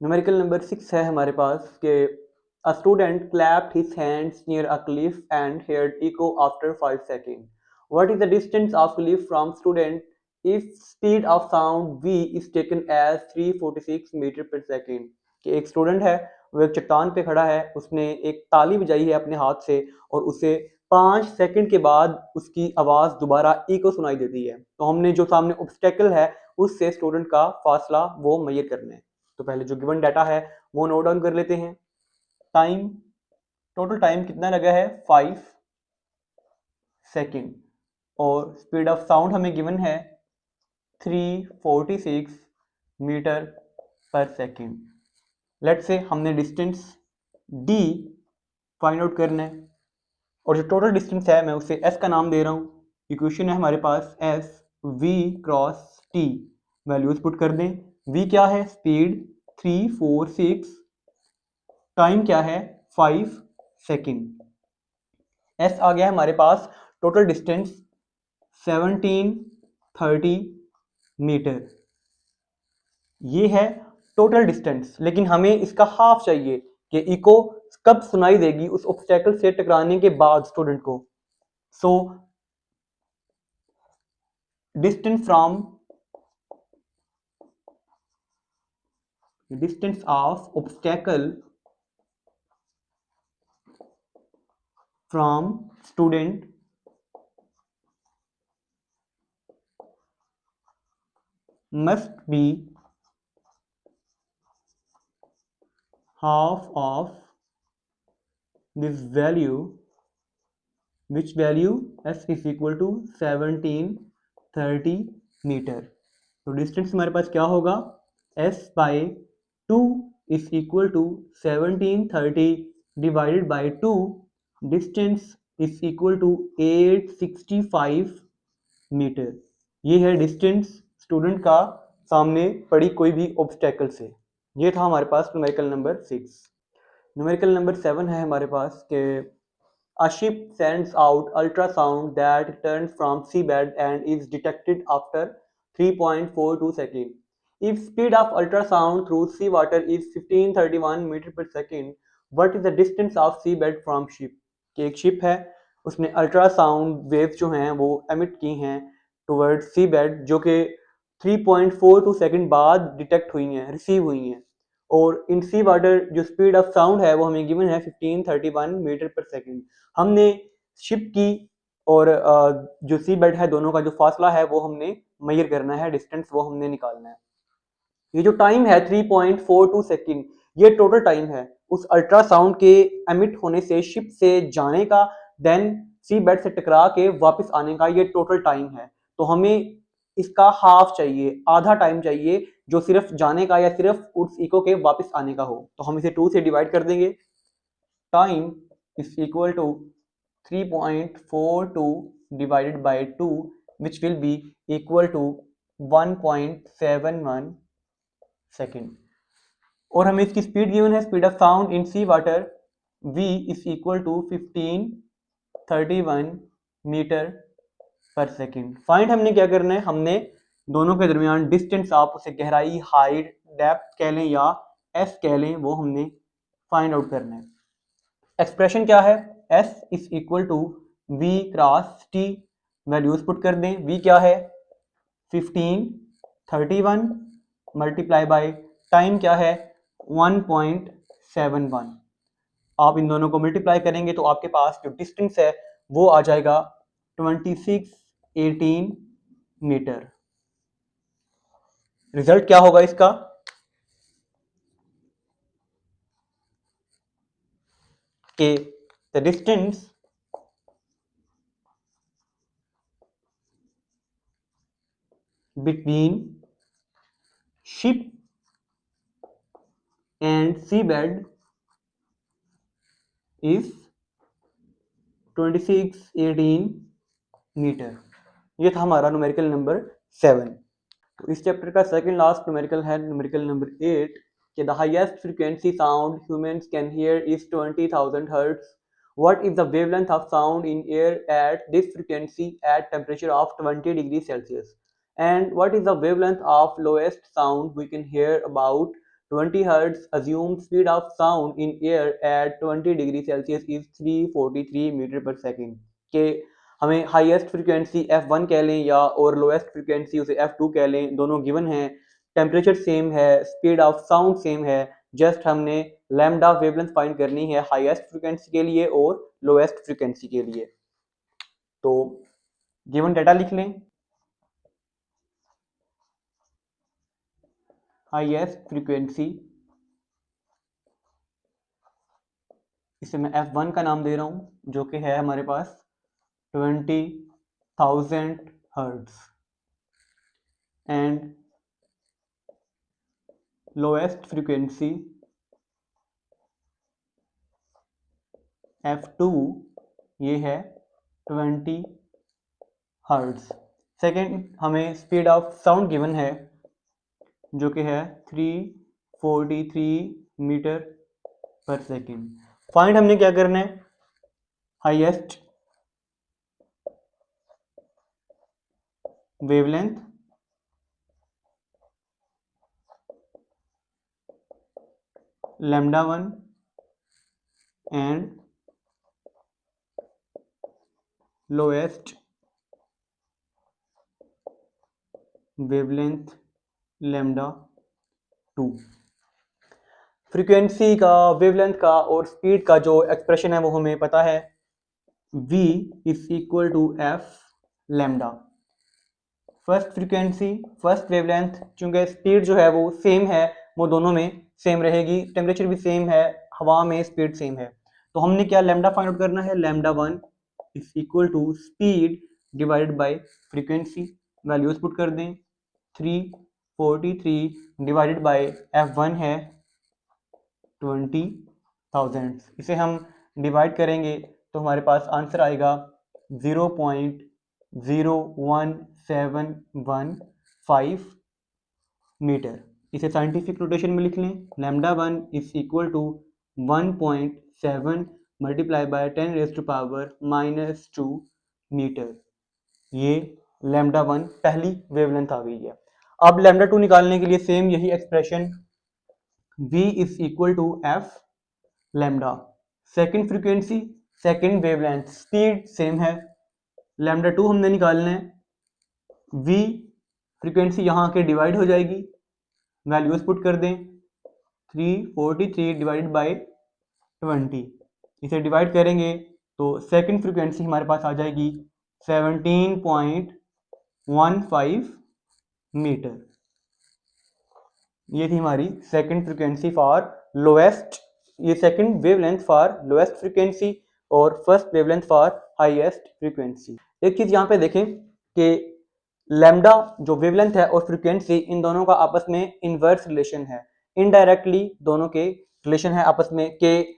Numerical number 6 है हमारे पास कि a student clapped his hands near a cliff and heard echo after 5 seconds. What is the distance of cliff from student if speed of sound v is taken as 346 metre per second? कि एक student है, वो एक चट्टान पे खड़ा है, उसने एक ताली बजाई है अपने हाथ से और उसे 5 सेकंड के बाद उसकी आवाज़ दोबारा इको सुनाई देती है। तो हमने जो सामने ऑब्स्टेकल है उससे स्टूडेंट का फासला वो मेजर करना है। तो पहले जो गिवन डाटा है वो नोट डाउन कर लेते हैं। टाइम, टोटल टाइम कितना लगा है 5 सेकेंड और स्पीड ऑफ साउंड हमें गिवन है 346 metre per second. Let's say हमने डिस्टेंस डी फाइंड आउट करना है और जो टोटल डिस्टेंस है मैं उसे एस का नाम दे रहा हूँ। इक्वेशन है हमारे पास S V cross T, values put कर दें। वी क्या है, स्पीड 346, टाइम क्या है 5 सेकेंड। एस आ गया है हमारे पास, टोटल डिस्टेंस 1730 मीटर। ये है टोटल डिस्टेंस, लेकिन हमें इसका हाफ चाहिए कि इको कब सुनाई देगी उस ऑब्स्टेकल से टकराने के बाद स्टूडेंट को। So distance of obstacle from student must be half of this value, which value s is equal to 1730 metre. तो डिस्टेंस हमारे पास क्या होगा, s by 2 is equal to 1730 divided by 2, distance is equal to 865 metre. ये है distance student का सामने पड़ी कोई भी ऑब्स्टेकल से। ये था हमारे पास न्यूमेरिकल नंबर 6। न्यूमेरिकल नंबर 7 है हमारे पास कि a ship sends out ultrasound that returns from seabed and is detected after 3.42 seconds. If speed of ultrasound through seawater is 1531 metre per second, what is the distance of seabed from ship? कि एक ship है, उसने ultrasound waves जो हैं वो emit की हैं toward सी bed, जो कि 3.42 सेकंड बाद डिटेक्ट हुई हैं, रिसीव हुई हैं। और इन सी वाटर जो स्पीड ऑफ साउंड है वो हमें गिवन है 1531 मीटर पर सेकंड। हमने शिप की और जो सी बेड है दोनों का जो फासला है वो हमने मेजर करना है, डिस्टेंस वो हमने निकालना है। ये जो टाइम है 3.42 सेकंड, ये टोटल टाइम है उस अल्ट्रासाउंड के एमिट होने से शिप से जाने का, देन सी बेड से टकरा के वापस आने का, ये टोटल टाइम है। तो हमें इसका हाफ चाहिए, आधा टाइम चाहिए जो सिर्फ जाने का या सिर्फ उस इको के वापस आने का हो। तो हम इसे 2 से डिवाइड कर देंगे। Time is equal to 3.42 divided by 2 which will be equal to 1.71 second. और हमें इसकी स्पीड गिवन है, speed of sound in sea water v is equal to 1531 metre per second. Find हमने क्या करना है, हमने दोनों के दरमियान डिस्टेंस, आप उसे गहराई, हाइट, डेप्थ कह लें या एस कह लें, वो हमने फाइंड आउट करना है। एक्सप्रेशन क्या है, s is equal to v cross t, values put कर दें। v क्या है 1531 मल्टीप्लाई बाय टाइम क्या है 1.71। आप इन दोनों को मल्टीप्लाई करेंगे तो आपके पास जो डिस्टेंस है वो आ जाएगा 2618 मीटर। रिजल्ट क्या होगा इसका, कि the distance between ship and seabed is 2618 metre. ये था हमारा न्यूमेरिकल नंबर 7। तो इस चैप्टर का सेकंड लास्ट न्यूमेरिकल है न्यूमेरिकल नंबर 8 कि the highest frequency sound humans can hear is 20,000 hertz. What is the wavelength of sound in air at this frequency at temperature of 20 degrees Celsius? And what is the wavelength of lowest sound we can hear about 20 hertz assumed speed of sound in air at 20 degree Celsius is 343 metre per second. के हमें highest frequency f1 कह लें या और lowest frequency उसे f2 कह लें, दोनों गिवन हैं, टेम्परेचर सेम है, स्पीड ऑफ साउंड सेम है, जस्ट हमने लैम्डा वेवलेंथ फाइंड करनी है हाईएस्ट फ्रिक्वेंसी के लिए और लोएस्ट फ्रिक्वेंसी के लिए। तो गिवन डेटा लिख लें, हाईएस्ट फ्रीक्वेंसी, इसे मैं f1 का नाम दे रहा हूं जो कि है हमारे पास 20,000 hertz, and lowest frequency f2 ये है 20 हर्ट्ज। सेकेंड हमें स्पीड ऑफ साउंड गिवन है जो कि है 343 मीटर पर सेकेंड। फाइंड हमने क्या करना है, highest wavelength lambda 1 and lowest wavelength lambda 2। Frequency का, वेवलेंथ का और स्पीड का जो एक्सप्रेशन है वो हमें पता है, v is equal to F lambda. First frequency, first wavelength, चूंकि स्पीड जो है वो सेम है, वो दोनों में सेम रहेगी, टेम्परेचर भी सेम है, हवा में स्पीड सेम है, तो हमने क्या लैम्डा फाइंड आउट करना है, lambda 1 is equal to speed divided by frequency. Values put कर दें, 343 डिवाइडेड बाय f1 है 20,000, इसे हम डिवाइड करेंगे तो हमारे पास आंसर आएगा 0.01715 मीटर। इसे साइंटिफिक नोटेशन में लिख लें, lambda 1 is equal to 1.7 multiply by 10⁻⁻² metre. ये लैम्डा 1 पहली वेवलेंथ आ गई है। अब लैम्डा 2 निकालने के लिए सेम यही expression, v is equal to F lambda, second frequency, second wavelength, speed same है, लैम्डा 2 हमने निकालना है, v फ्रीक्वेंसी यहाँ के डिवाइड हो जाएगी, वैल्यूज पुट कर दें, 343 डिवाइडेड बाय 20, इसे डिवाइड करेंगे तो सेकेंड फ्रीक्वेंसी हमारे पास आ जाएगी 17.15 मीटर। ये थी हमारी सेकंड फ्रीक्वेंसी फॉर लोएस्ट, ये second wavelength for lowest frequency और first wavelength for highest frequency. एक चीज यहाँ पे देखें कि लैम्डा जो वेवलेंथ है और फ्रीक्वेंसी, इन दोनों का आपस में इनवर्स रिलेशन है, इनडायरेक्टली दोनों के रिलेशन है आपस में, कि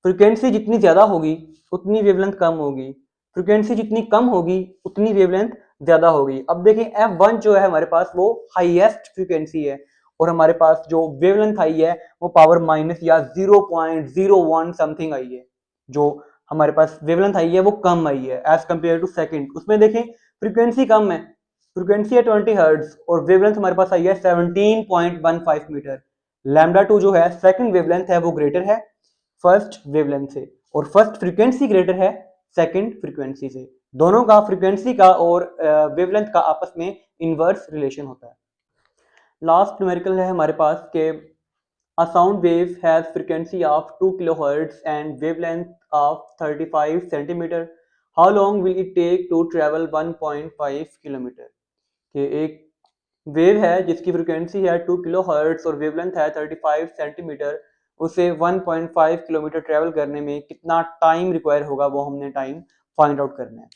फ्रीक्वेंसी जितनी ज्यादा होगी उतनी वेवलेंथ कम होगी, फ्रीक्वेंसी जितनी कम होगी उतनी वेवलेंथ ज्यादा होगी। अब देखें f1 जो है हमारे पास वो हाईएस्ट फ्रीक्वेंसी है और हमारे पास जो वेवलेंथ आई है वो पावर माइनस या 0.01 समथिंग आई है, जो हमारे पास वेवलेंथ आई है वो कम आई है एज कंपेयर टू सेकंड। उसमें देखें फ्रीक्वेंसी कम है, फ्रीक्वेंसी है 20 हर्ट्ज और वेवलेंथ हमारे पास आई है 17.15 मीटर। लैम्डा 2 जो है सेकंड वेवलेंथ है वो ग्रेटर है फर्स्ट वेवलेंथ से, और फर्स्ट फ्रीक्वेंसी ग्रेटर है सेकंड फ्रीक्वेंसी से। दोनों का फ्रीक्वेंसी का और वेवलेंथ का आपस में इनवर्स रिलेशन होता है। लास्ट न्यूमेरिकल है हमारे पास के a sound wave has frequency of 2 kilohertz and wavelength of 35 centimeter. How long will it take to travel 1.5 kilometer? कि एक वेव है जिसकी फ्रीक्वेंसी है 2 किलोहर्ट्ज और वेवलेंथ है 35 सेंटीमीटर, उसे 1.5 किलोमीटर ट्रेवल करने में कितना टाइम रिक्वायर होगा, वो हमने टाइम फाइंड आउट करना है।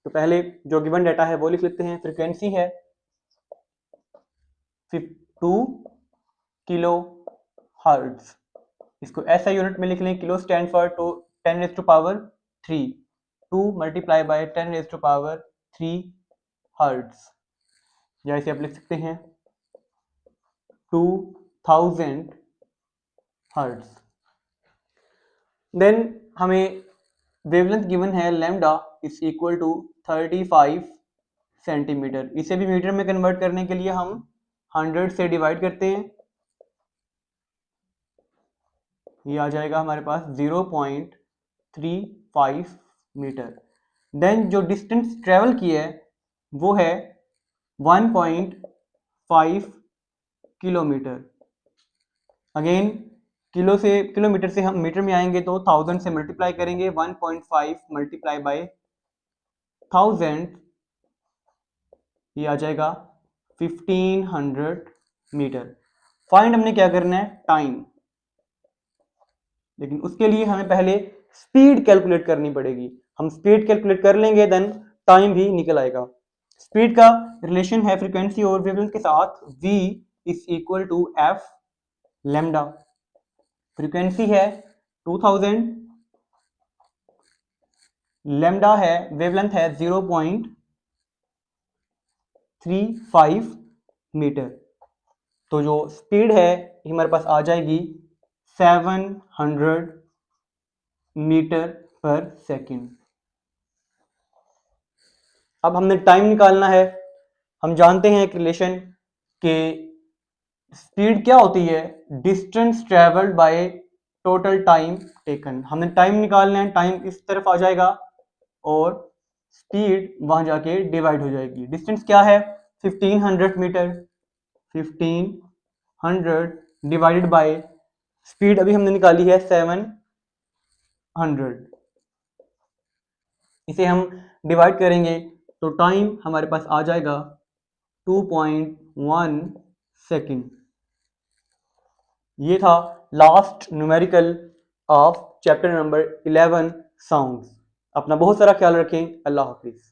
तो पहले जो गिवन डाटा है वो लिख लेते हैं, फ्रीक्वेंसी है 2 किलो हर्ट्ज, इसको ऐसा यूनिट में लिख लें, kilo stand for 10⁻³ 2 multiply by 10⁻³ hertz, या इसे आप लिख सकते हैं 2000 हर्ट्ज। देन हमें वेवलेंथ गिवन है lambda is equal to 35 centimetre, इसे भी मीटर में कन्वर्ट करने के लिए हम 100 से डिवाइड करते हैं, ये आ जाएगा हमारे पास 0.35 मीटर। देन जो डिस्टेंस ट्रेवल की है वो है 1.5 किलोमीटर। अगेन किलोमीटर से हम मीटर में आएंगे तो 1000 से मल्टीप्लाई करेंगे, 1.5 मल्टीप्लाई बाय 1000, ये आ जाएगा 1500 मीटर। फाइंड हमने क्या करना है, टाइम, लेकिन उसके लिए हमें पहले स्पीड कैलकुलेट करनी पड़ेगी। हम स्पीड कैलकुलेट कर लेंगे देन टाइम भी निकल आएगा। स्पीड का रिलेशन है फ्रीक्वेंसी और वेवलेंथ के साथ, v is equal to F lambda. Frequency है 2000, लैम्डा है, वेवलेंथ है 0.35 मीटर। तो जो स्पीड है हमारे पास आ जाएगी 700 मीटर पर सेकेंड। अब हमने टाइम निकालना है। हम जानते हैं एक रिलेशन के स्पीड क्या होती है, distance travelled by total time taken. हमने टाइम निकालना है, टाइम इस तरफ आ जाएगा और स्पीड वहां जाके डिवाइड हो जाएगी। डिस्टेंस क्या है 1500 मीटर, 1500 डिवाइडेड बाय स्पीड अभी हमने निकाली है 700। इसे हम डिवाइड करेंगे तो टाइम हमारे पास आ जाएगा 2.1 सेकेंड। ये था last numerical of chapter number 11 sounds. अपना बहुत सारा ख्याल रखें। अल्लाह हाफिज।